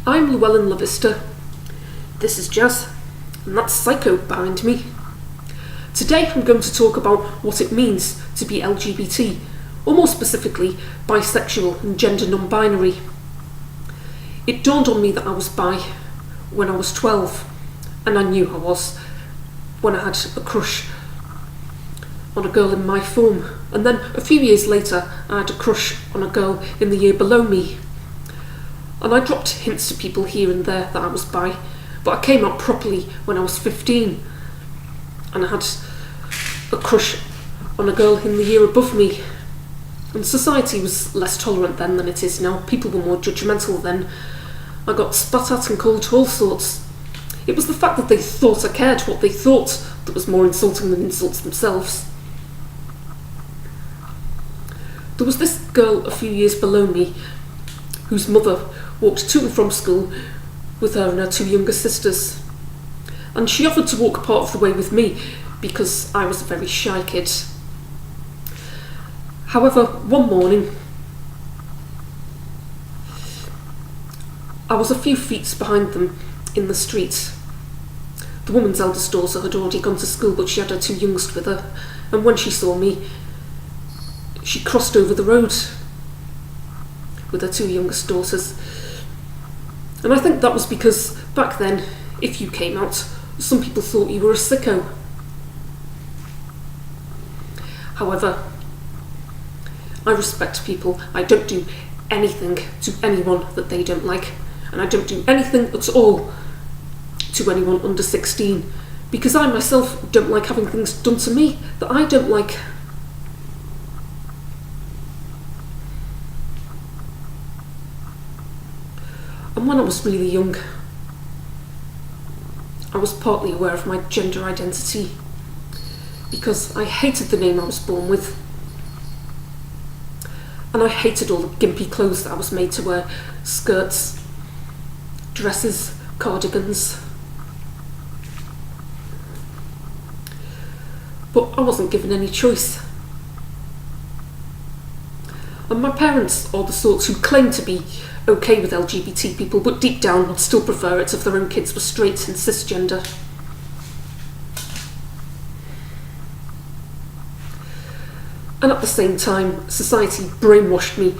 I'm Llewelyn LaVista. This is Jazz, and that's Psycho behind me. Today I'm going to talk about what it means to be LGBT, or more specifically, bisexual and gender non-binary. It dawned on me that I was bi when I was 12, and I knew I was when I had a crush on a girl in my form, and then a few years later I had a crush on a girl in the year below me. And I dropped hints to people here and there that I was bi, but I came out properly when I was 15, and I had a crush on a girl in the year above me. And society was less tolerant then than it is now. People were more judgmental then. I got spat at and called all sorts. It was the fact that they thought I cared what they thought that was more insulting than insults themselves. There was this girl a few years below me whose mother walked to and from school with her and her two younger sisters, and she offered to walk part of the way with me because I was a very shy kid. However, one morning I was a few feet behind them in the street. The woman's eldest daughter had already gone to school, but she had her two youngest with her, and when she saw me, she crossed over the road with her two youngest daughters. And I think that was because back then, if you came out, some people thought you were a sicko. However, I respect people. I don't do anything to anyone that they don't like, and I don't do anything at all to anyone under 16, because I myself don't like having things done to me that I don't like. And when I was really young, I was partly aware of my gender identity because I hated the name I was born with, and I hated all the gimpy clothes that I was made to wear: skirts, dresses, cardigans. But I wasn't given any choice. And my parents are the sorts who claim to be okay with LGBT people, but deep down would still prefer it if their own kids were straight and cisgender. And at the same time, society brainwashed me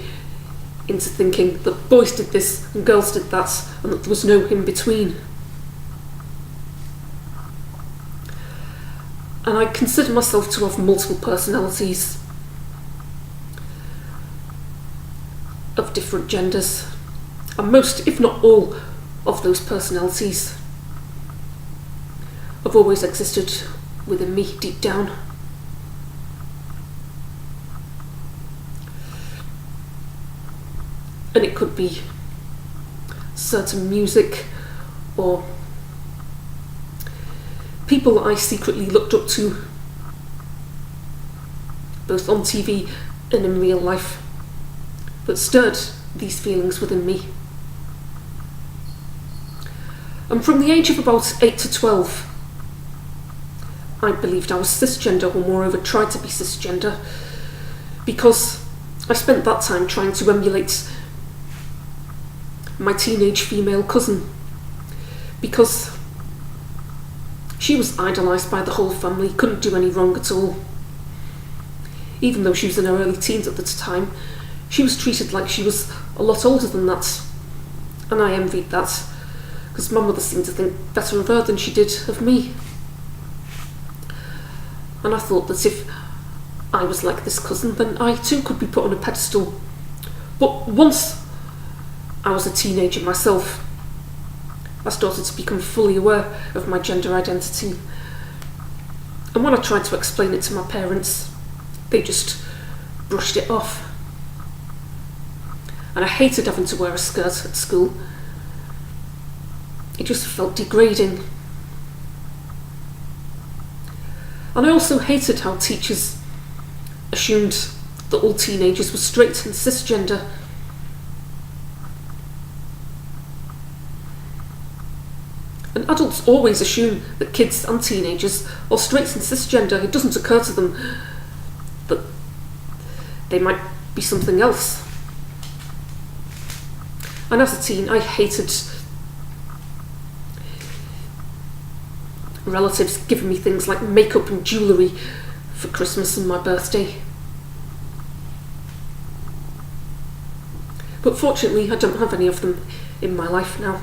into thinking that boys did this and girls did that, and that there was no in between. And I consider myself to have multiple personalities of different genders, and most, if not all, of those personalities have always existed within me deep down. And it could be certain music or people I secretly looked up to, both on TV and in real life, that stirred these feelings within me. And from the age of about 8 to 12, I believed I was cisgender, or moreover tried to be cisgender, because I spent that time trying to emulate my teenage female cousin, because she was idolised by the whole family, couldn't do any wrong at all. Even though she was in her early teens at the time, she was treated like she was a lot older than that, and I envied that, because my mother seemed to think better of her than she did of me. And I thought that if I was like this cousin, then I too could be put on a pedestal. But once I was a teenager myself, I started to become fully aware of my gender identity. And when I tried to explain it to my parents, they just brushed it off. And I hated having to wear a skirt at school. It just felt degrading. And I also hated how teachers assumed that all teenagers were straight and cisgender. And adults always assume that kids and teenagers are straight and cisgender. It doesn't occur to them that they might be something else. And as a teen, I hated relatives giving me things like makeup and jewellery for Christmas and my birthday. But fortunately, I don't have any of them in my life now.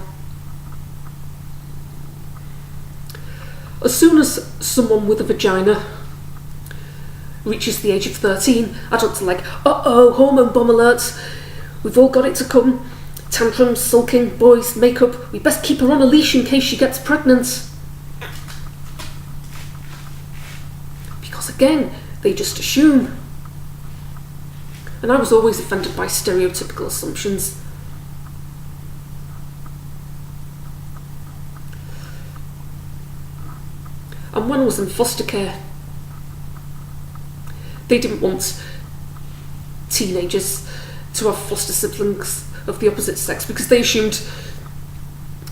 As soon as someone with a vagina reaches the age of 13, adults are like, uh-oh, hormone bomb alert, we've all got it to come, tantrums, sulking, boys, makeup, we best keep her on a leash in case she gets pregnant. Because again, they just assume. And I was always offended by stereotypical assumptions. And when I was in foster care, they didn't want teenagers to have foster siblings of the opposite sex because they assumed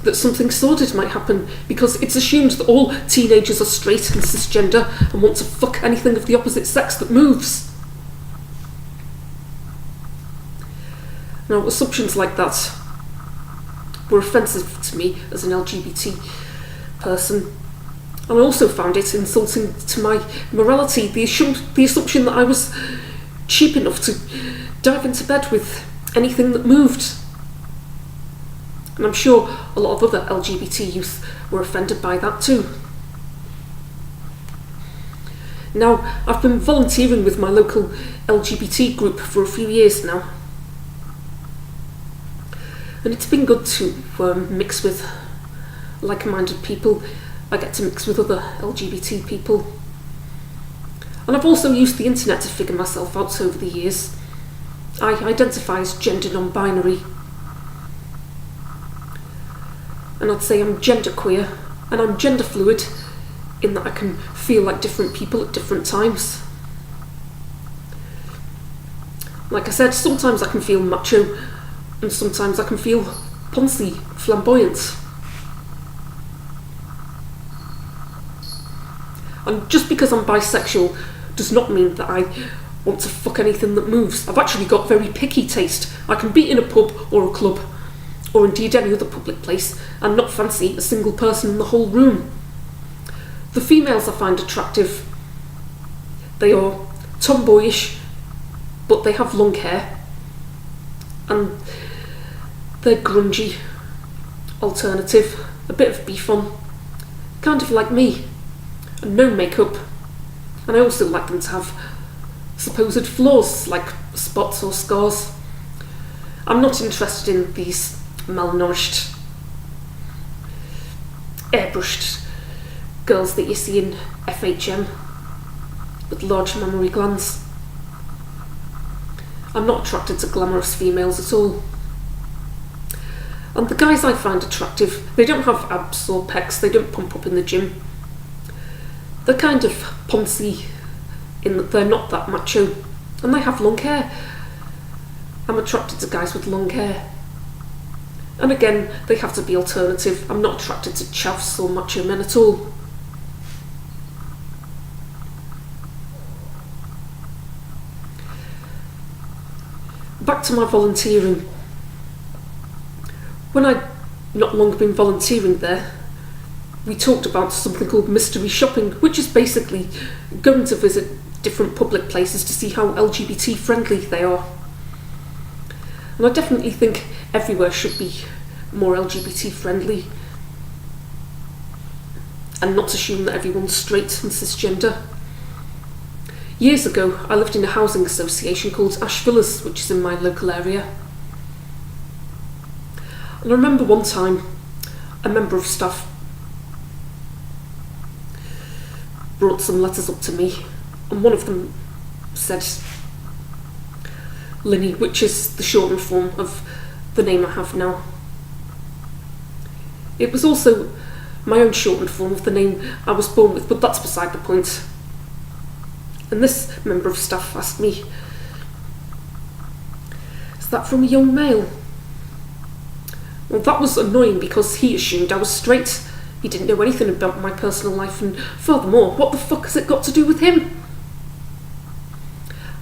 that something sordid might happen, because it's assumed that all teenagers are straight and cisgender and want to fuck anything of the opposite sex that moves. Now, assumptions like that were offensive to me as an LGBT person. And I also found it insulting to my morality, the assumption that I was cheap enough to dive into bed with anything that moved. And I'm sure a lot of other LGBT youth were offended by that too. Now, I've been volunteering with my local LGBT group for a few years now. And it's been good to mix with like-minded people. I get to mix with other LGBT people. And I've also used the internet to figure myself out over the years. I identify as gender non-binary. And I'd say I'm genderqueer, and I'm gender fluid in that I can feel like different people at different times. Like I said, sometimes I can feel macho, and sometimes I can feel poncy, flamboyant. And just because I'm bisexual does not mean that I want to fuck anything that moves. I've actually got very picky taste. I can be in a pub or a club, or indeed any other public place, and not fancy a single person in the whole room. The females I find attractive, they are tomboyish, but they have long hair, and they're grungy, alternative, a bit of beef on, kind of like me. And no makeup, and I also like them to have supposed flaws like spots or scars. I'm not interested in these malnourished, airbrushed girls that you see in FHM with large mammary glands. I'm not attracted to glamorous females at all. And the guys I find attractive, they don't have abs or pecs, they don't pump up in the gym. They're kind of poncy in that they're not that macho, and they have long hair. I'm attracted to guys with long hair. And again, they have to be alternative. I'm not attracted to chavs or macho men at all. Back to my volunteering. When I'd not long been volunteering there, we talked about something called mystery shopping, which is basically going to visit different public places to see how LGBT friendly they are. And I definitely think everywhere should be more LGBT friendly, and not assume that everyone's straight and cisgender. Years ago, I lived in a housing association called Ash Villas, which is in my local area. And I remember one time, a member of staff brought some letters up to me, and one of them said Linny, which is the shortened form of the name I have now. It was also my own shortened form of the name I was born with, but that's beside the point. And this member of staff asked me, "Is that from a young male?" Well, that was annoying because he assumed I was straight. He didn't know anything about my personal life, and furthermore, what the fuck has it got to do with him?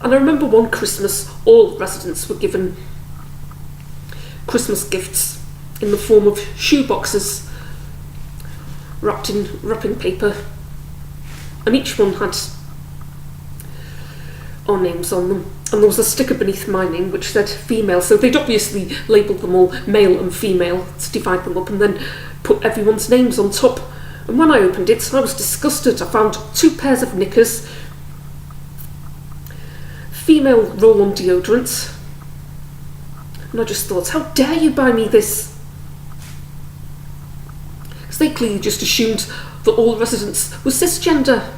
And I remember one Christmas, all residents were given Christmas gifts in the form of shoe boxes wrapped in wrapping paper, and each one had our names on them, and there was a sticker beneath my name which said female, so they'd obviously labelled them all male and female to divide them up and then put everyone's names on top. And when I opened it, I was disgusted. I found 2 pairs of knickers, female roll-on deodorant, and I just thought, how dare you buy me this? Because they clearly just assumed that all residents were cisgender.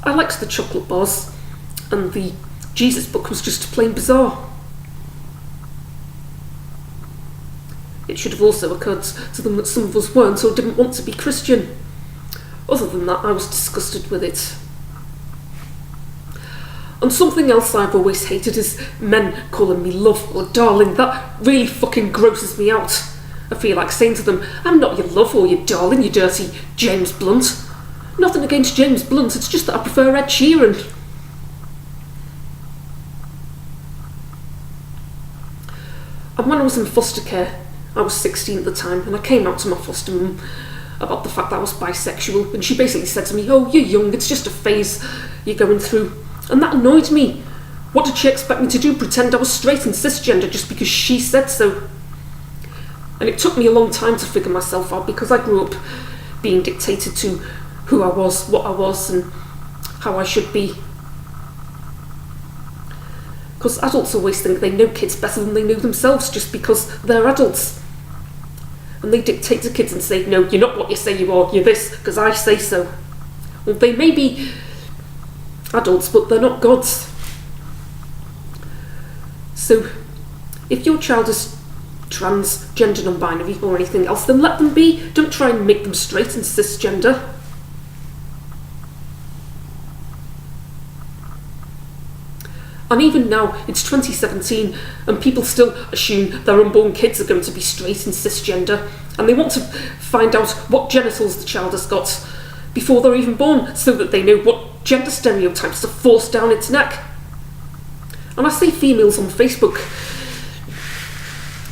I liked the chocolate bars, and the Jesus book was just plain bizarre. It should have also occurred to them that some of us weren't or didn't want to be Christian. Other than that, I was disgusted with it. And something else I've always hated is men calling me love or darling. That really fucking grosses me out. I feel like saying to them, I'm not your love or your darling, you dirty James Blunt. Nothing against James Blunt, it's just that I prefer Ed Sheeran. And when I was in foster care, I was 16 at the time, and I came out to my foster mum about the fact that I was bisexual, and she basically said to me, oh, you're young, it's just a phase you're going through. And that annoyed me. What did she expect me to do, pretend I was straight and cisgender just because she said so? And it took me a long time to figure myself out, because I grew up being dictated to who I was, what I was, and how I should be. Because adults always think they know kids better than they know themselves just because they're adults. And they dictate to kids and say, no, you're not what you say you are, you're this, because I say so. Well, they may be adults, but they're not gods. So, if your child is trans, gender non-binary, or anything else, then let them be. Don't try and make them straight and cisgender. And even now, it's 2017, and people still assume their unborn kids are going to be straight and cisgender, and they want to find out what genitals the child has got before they're even born, so that they know what gender stereotypes to force down its neck. And I see females on Facebook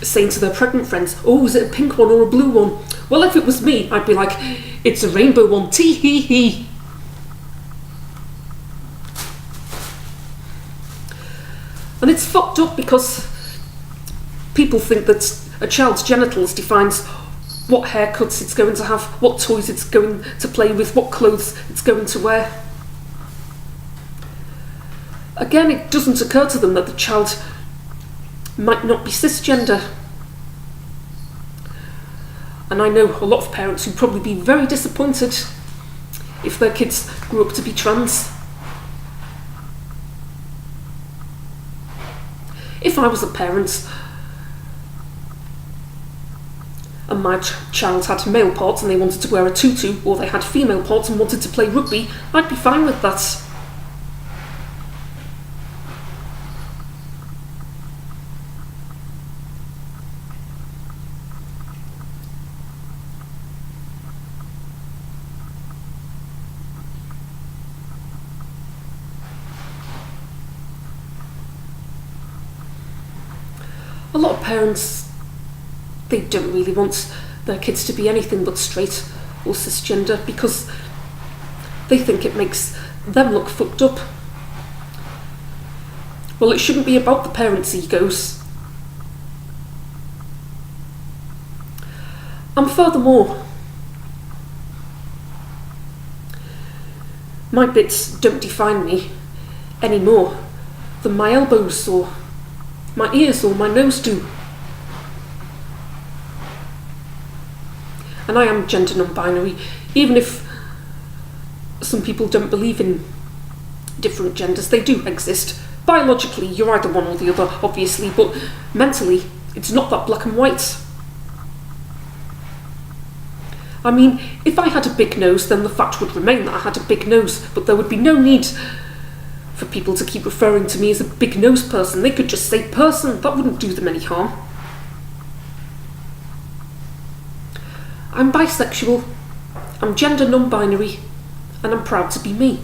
saying to their pregnant friends, oh, is it a pink one or a blue one? Well, if it was me, I'd be like, it's a rainbow one, tee-hee-hee. And it's fucked up because people think that a child's genitals defines what haircuts it's going to have, what toys it's going to play with, what clothes it's going to wear. Again, it doesn't occur to them that the child might not be cisgender. And I know a lot of parents who'd probably be very disappointed if their kids grew up to be trans. If I was a parent and my child had male parts and they wanted to wear a tutu, or they had female parts and wanted to play rugby, I'd be fine with that. A lot of parents, they don't really want their kids to be anything but straight or cisgender because they think it makes them look fucked up. Well, it shouldn't be about the parents' egos. And furthermore, my bits don't define me any more than my elbows or my ears or my nose do. And I am gender non-binary, even if some people don't believe in different genders. They do exist. Biologically, you're either one or the other, obviously, but mentally, it's not that black and white. I mean, if I had a big nose, then the fact would remain that I had a big nose, but there would be no need for people to keep referring to me as a big nose person. They could just say person, that wouldn't do them any harm. I'm bisexual, I'm gender non-binary, and I'm proud to be me.